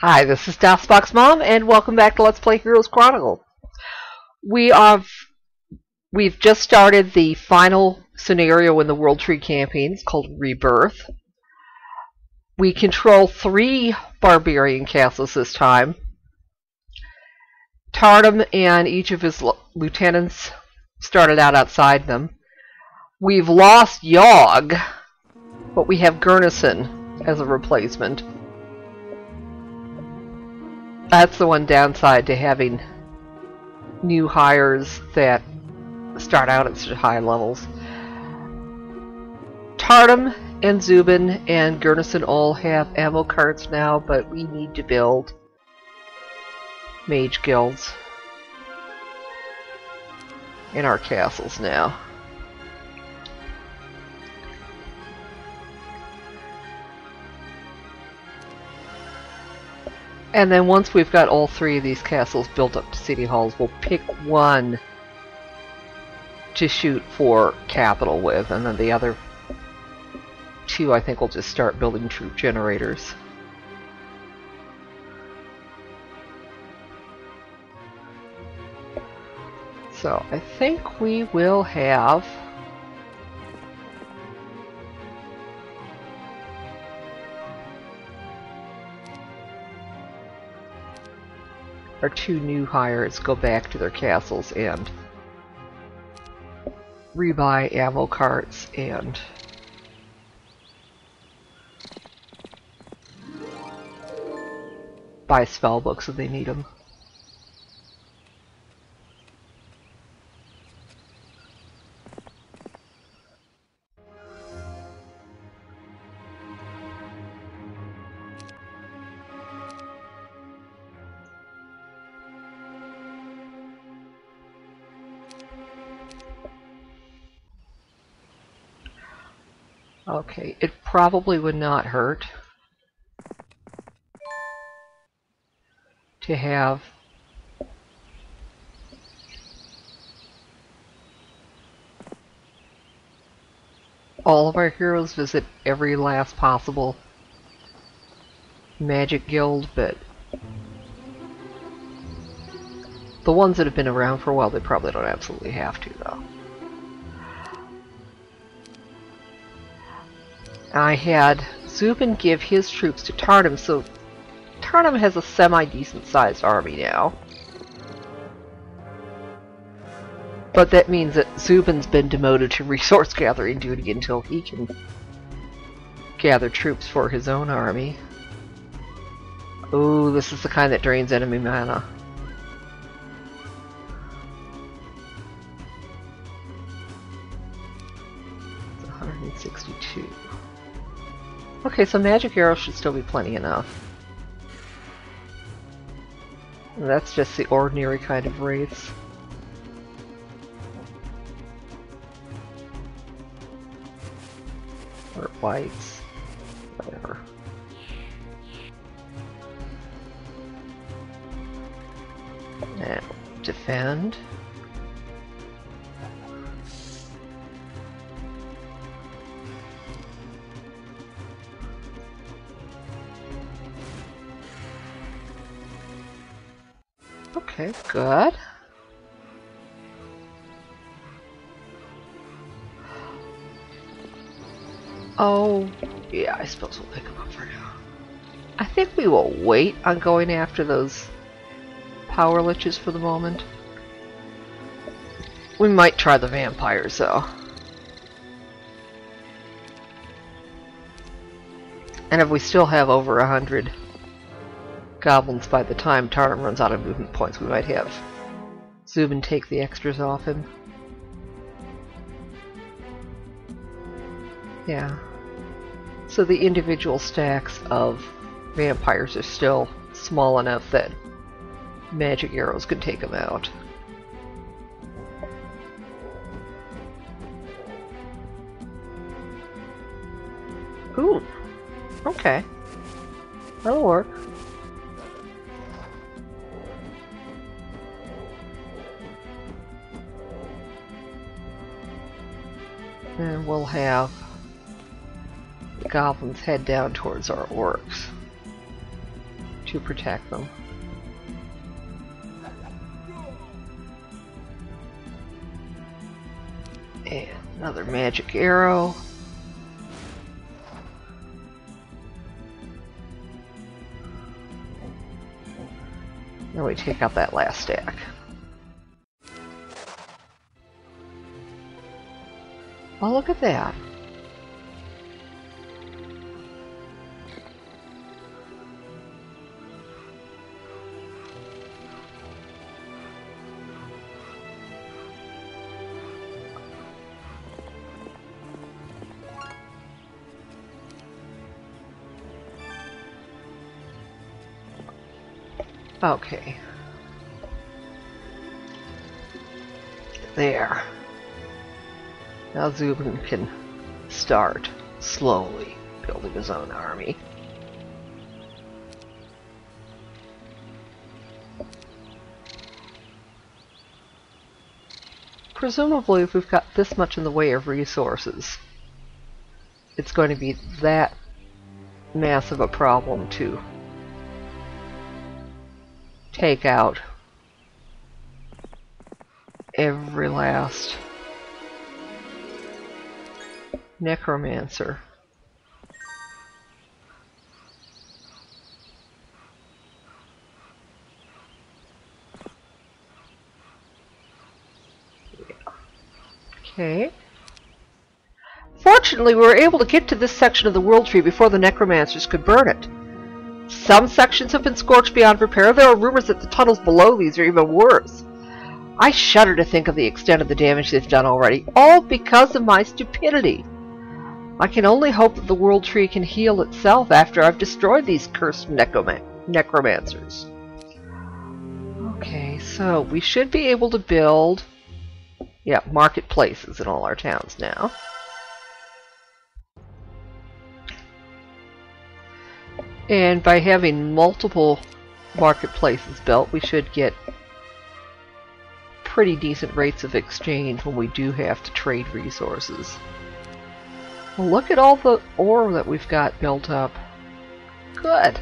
Hi, this is DOSBox Mom, and welcome back to Let's Play Heroes Chronicles. We've just started the final scenario in the World Tree campaign. It's called Rebirth. We control 3 barbarian castles this time. Tarnum and each of his lieutenants started out outside them. We've lost Yogg, but we have Gurnisson as a replacement. That's the one downside to having new hires that start out at such high levels. Tarnum and Zubin and Gurnisson all have ammo carts now, but we need to build mage guilds in our castles now. And then once we've got all 3 of these castles built up to city halls, we'll pick one to shoot for capital with, and then the other 2 I think we'll just start building troop generators. So I think we will have our 2 new hires go back to their castles and rebuy ammo carts and buy spell books if they need them. Okay, it probably would not hurt to have all of our heroes visit every last possible magic guild, but the ones that have been around for a while, they probably don't absolutely have to, though. I had Zubin give his troops to Tarnum, so Tarnum has a semi-decent sized army now. But that means that Zubin's been demoted to resource gathering duty until he can gather troops for his own army. Ooh, this is the kind that drains enemy mana. It's 162. Okay, so magic arrows should still be plenty enough. And that's just the ordinary kind of wraiths. Or whites. Whatever. Now, defend. Okay, good. Oh, yeah, I suppose we'll pick them up for now. I think we will wait on going after those power liches for the moment. We might try the vampires, though. And if we still have over 100 goblins by the time Tarnum runs out of movement points, we might have Zubin take the extras off him. Yeah. So the individual stacks of vampires are still small enough that magic arrows could take them out. Ooh. Okay. That'll work. And we'll have the goblins head down towards our orcs to protect them. And another magic arrow. Now we take out that last stack. Oh, look at that. Okay. There. Now Zubin can start slowly building his own army. Presumably, if we've got this much in the way of resources, it's going to be that massive a problem to take out every last necromancer. Okay. Fortunately, we were able to get to this section of the World Tree before the necromancers could burn it. Some sections have been scorched beyond repair. There are rumors that the tunnels below these are even worse. I shudder to think of the extent of the damage they've done already, all because of my stupidity. I can only hope that the World Tree can heal itself after I've destroyed these cursed necromancers. Okay, so we should be able to build, marketplaces in all our towns now. And by having multiple marketplaces built, we should get pretty decent rates of exchange when we do have to trade resources. Well, look at all the ore that we've got built up. Good.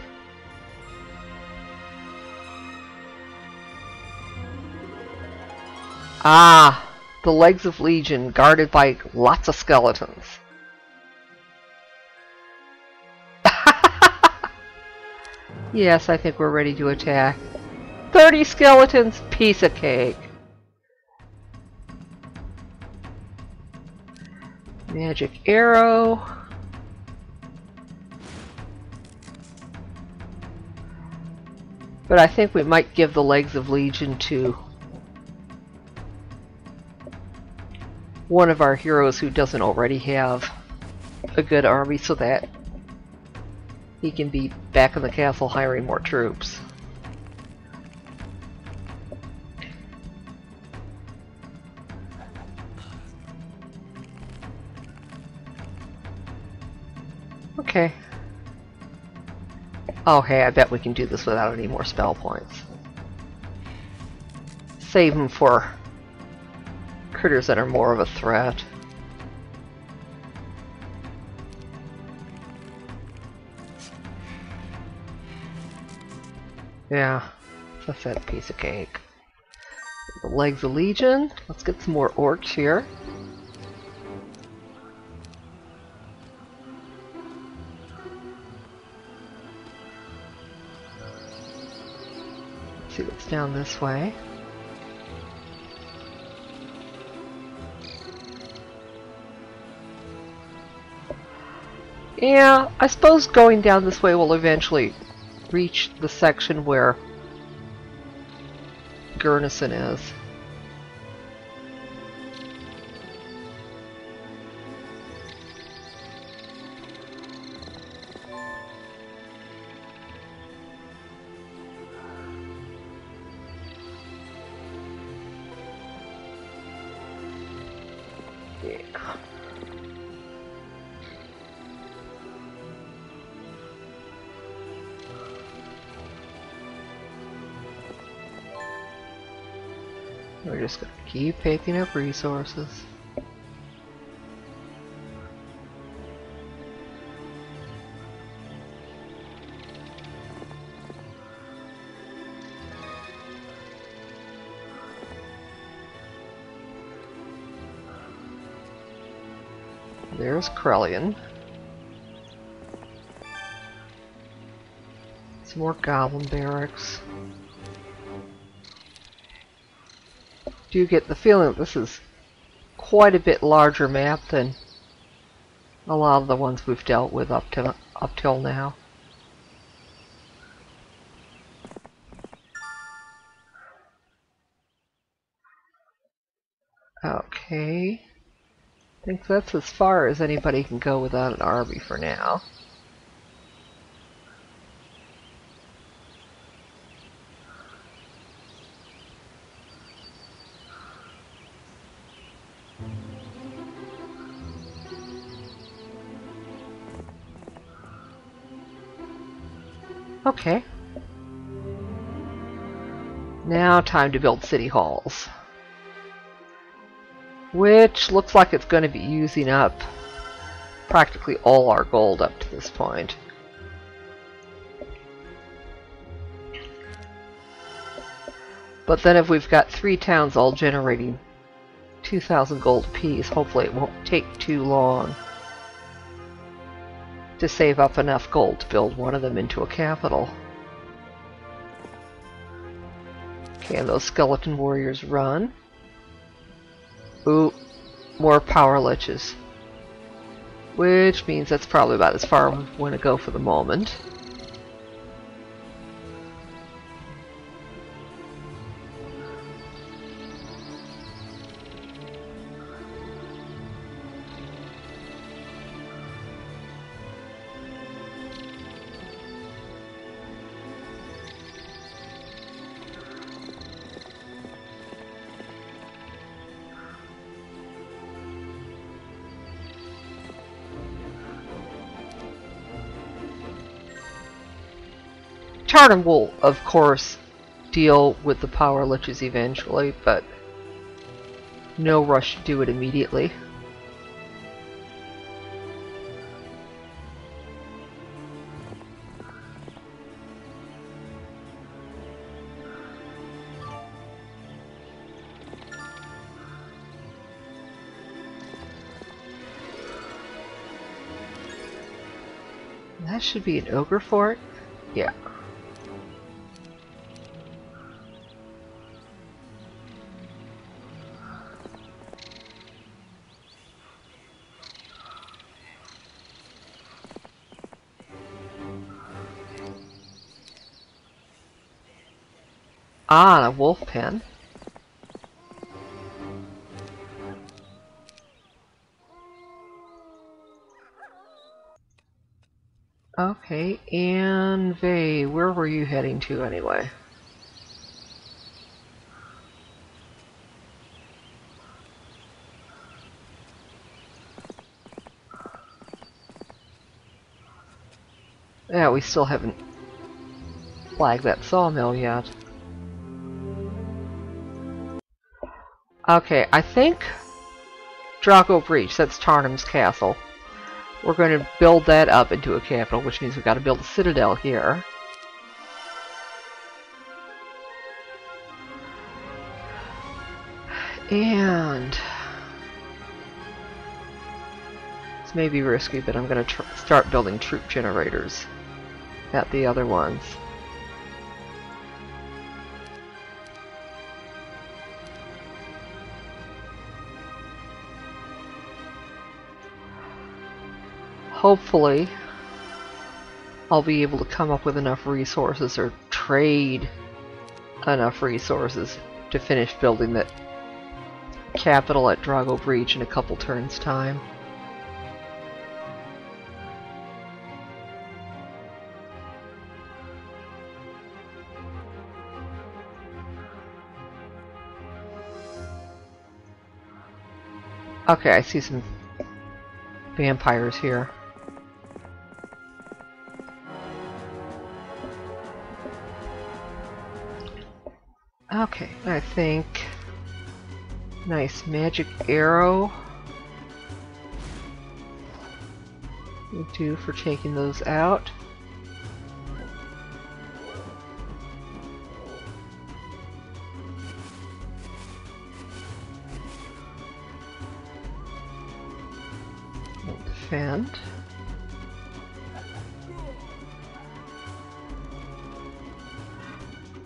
Ah, the legs of Legion guarded by lots of skeletons. Yes, I think we're ready to attack. 30 skeletons, piece of cake. Magic arrow. But I think we might give the legs of Legion to one of our heroes who doesn't already have a good army, so that he can be back in the castle hiring more troops. Okay. Oh hey, I bet we can do this without any more spell points. Save them for critters that are more of a threat. Yeah, that's that piece of cake. The legs of Legion. Let's get some more orcs here. Let's see what's down this way. Yeah, I suppose going down this way will eventually reach the section where Gurnisson is. Yeah. We're just going to keep picking up resources. There's Krellian. Some more goblin barracks. Do you get the feeling that this is quite a bit larger map than a lot of the ones we've dealt with up till now? Okay. I think that's as far as anybody can go without an army for now. Okay. Now time to build city halls. Which looks like it's going to be using up practically all our gold up to this point. But then if we've got 3 towns all generating 2,000 gold apiece, hopefully it won't take too long to save up enough gold to build one of them into a capital. Okay, and those skeleton warriors run. Ooh, more power liches. Which means that's probably about as far as we want to go for the moment. Tarnum will, of course, deal with the power liches eventually, but no rush to do it immediately. That should be an ogre fort? Yeah. Ah, a wolf pen. Okay, and Vey, where were you heading to anyway? Yeah, we still haven't flagged that sawmill yet. Okay, I think Drago Breach, that's Tarnum's castle. We're going to build that up into a capital, which means we've got to build a citadel here. And this may be risky, but I'm going to start building troop generators at the other ones. Hopefully, I'll be able to come up with enough resources or trade enough resources to finish building that capital at Drago Breach in a couple turns' time. Okay, I see some vampires here. Okay, I think nice magic arrow will do for taking those out. defend.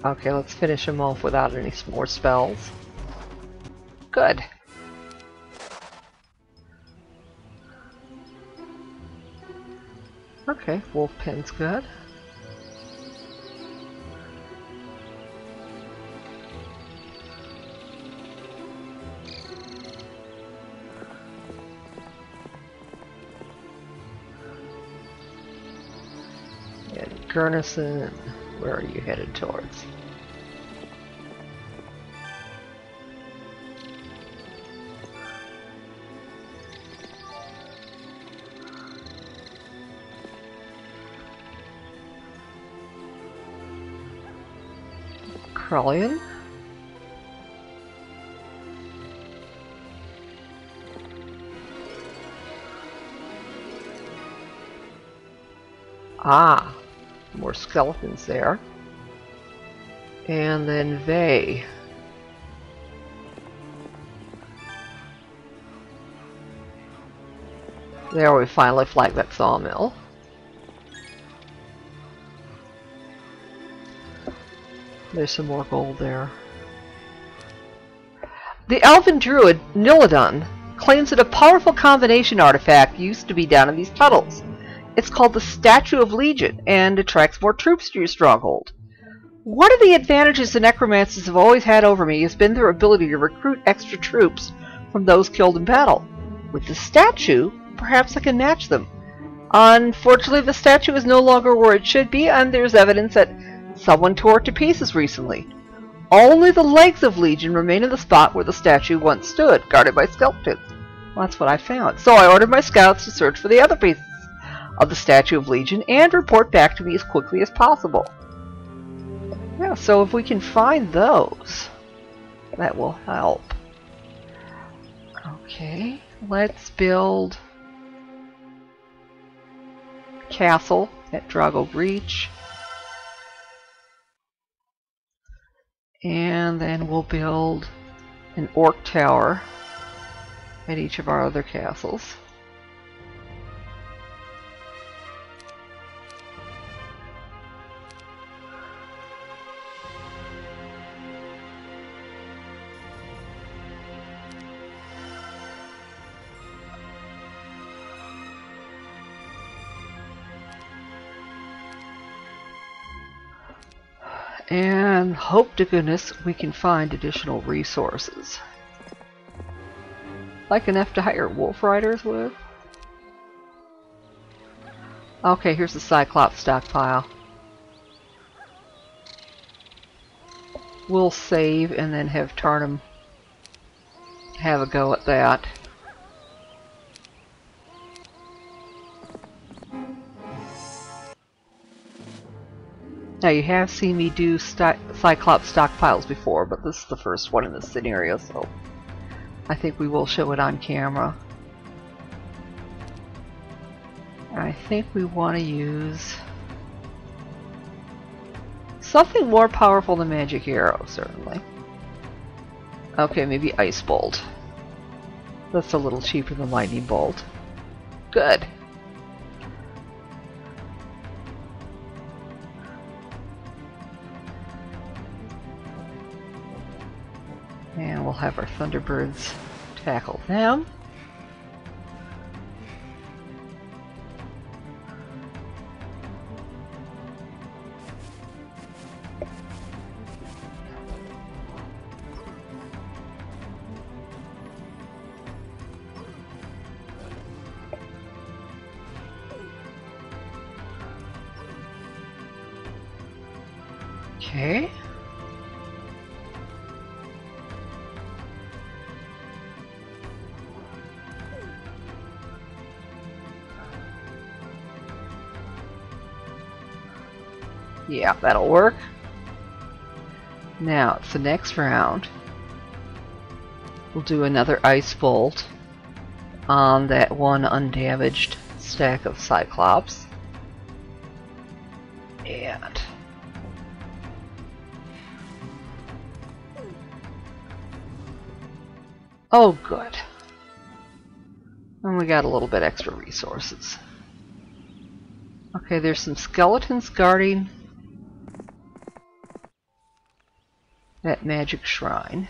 Okay, let's finish him off without any more spells. Good. Okay, wolf pen's good. And Gurnisson, where are you headed towards? Crawlian? Ah, more skeletons there. And then Vey. There, we finally flagged that sawmill. There's some more gold there. The elven druid, Nilodon, claims that a powerful combination artifact used to be down in these tunnels. It's called the Statue of Legion, and attracts more troops to your stronghold. One of the advantages the necromancers have always had over me has been their ability to recruit extra troops from those killed in battle. With the statue, perhaps I can match them. Unfortunately, the statue is no longer where it should be, and there's evidence that someone tore it to pieces recently. Only the legs of Legion remain in the spot where the statue once stood, guarded by skeletons. Well, that's what I found. So I ordered my scouts to search for the other pieces of the Statue of Legion and report back to me as quickly as possible. Yeah, so if we can find those, that will help. Okay, let's build castle at Drago Breach. And then we'll build an orc tower at each of our other castles. And hope to goodness we can find additional resources. Like enough to hire wolf riders with. Okay, here's the Cyclops stockpile. We'll save and then have Tarnum have a go at that. Now, you have seen me do Cyclops stockpiles before, but this is the first one in this scenario, so I think we will show it on camera. I think we want to use something more powerful than Magic Arrow, certainly. Okay, maybe Ice Bolt. That's a little cheaper than Lightning Bolt. Good. And we'll have our Thunderbirds tackle them. Okay. Yeah, that'll work. Now, it's the next round. We'll do another Ice Bolt on that one undamaged stack of Cyclops. And oh, good. And we got a little bit extra resources. Okay, there's some skeletons guarding that magic shrine.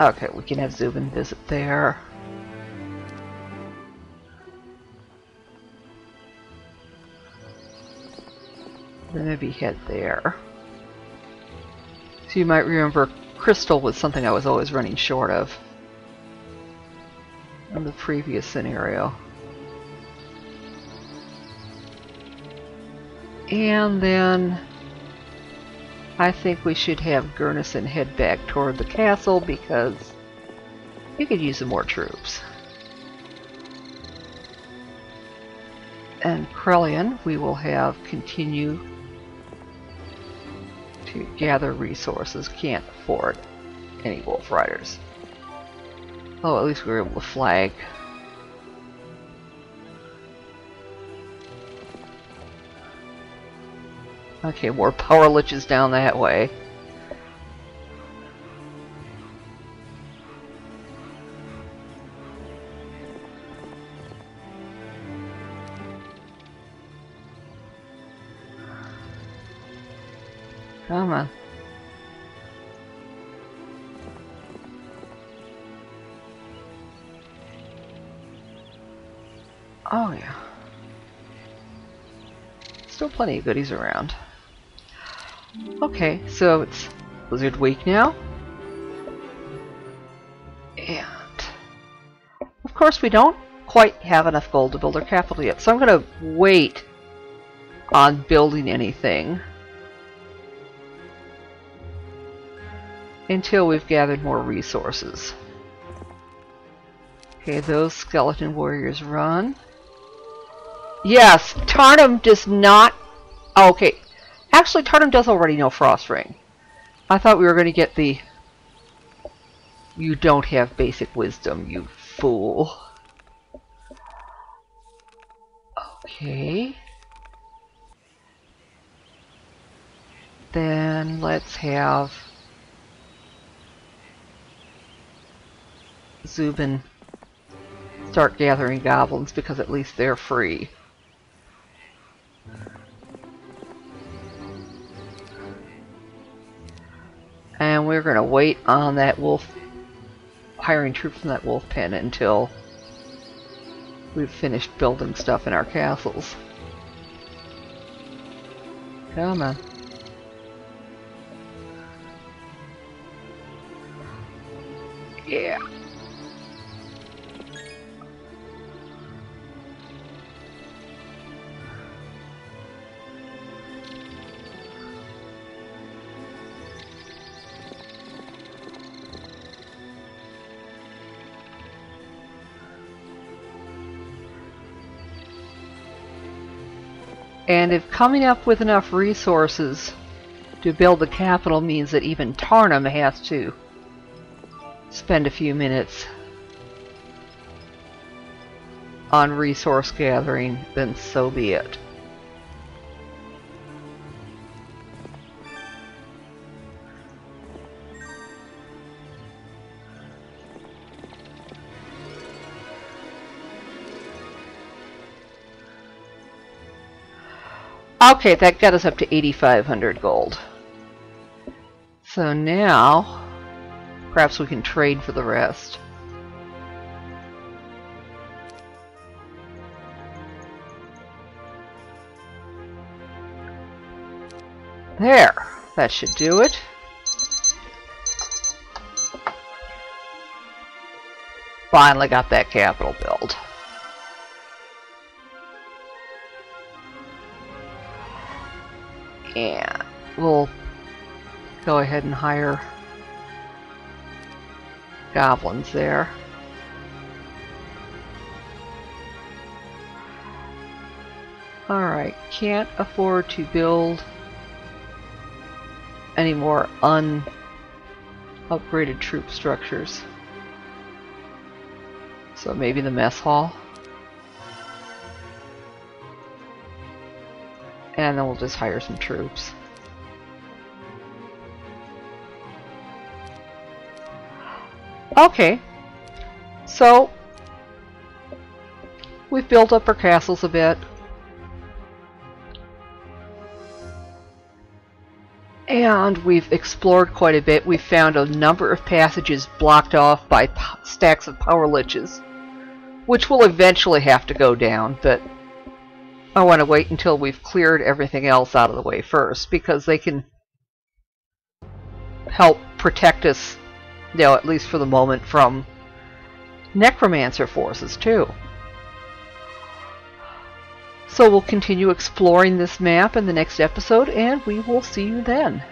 Okay, we can have Zubin visit there. Then maybe head there. So you might remember crystal was something I was always running short of in the previous scenario. And then I think we should have Gurnisson head back toward the castle because we could use some more troops. And Krelian we will have continue to gather resources. Can't afford any wolf riders. Oh, at least we were able to flag. Okay, more power liches down that way. Come on. Oh yeah. Still plenty of goodies around. Okay, so it's Blizzard Week now. And of course we don't quite have enough gold to build our capital yet, so I'm going to wait on building anything until we've gathered more resources. Okay, those skeleton warriors run. Yes, Tarnum does not... Oh, okay. Actually, Tarnum does already know Frost Ring. I thought we were going to get the... You don't have basic wisdom, you fool. Okay. Then let's have Zubin start gathering goblins because at least they're free. And we're going to wait on that wolf, hiring troops from that wolf pen until we've finished building stuff in our castles. Come on. Yeah. And if coming up with enough resources to build the capital means that even Tarnum has to spend a few minutes on resource gathering, then so be it. Okay, that got us up to 8,500 gold. So now, perhaps we can trade for the rest. There, that should do it. Finally got that capital build. And we'll go ahead and hire goblins there. Alright, can't afford to build any more upgraded troop structures. So maybe the mess hall. And then we'll just hire some troops. Okay, so we've built up our castles a bit. And we've explored quite a bit. We've found a number of passages blocked off by stacks of power liches, which will eventually have to go down, but I want to wait until we've cleared everything else out of the way first, because they can help protect us, you know, at least for the moment, from necromancer forces too. So we'll continue exploring this map in the next episode, and we will see you then.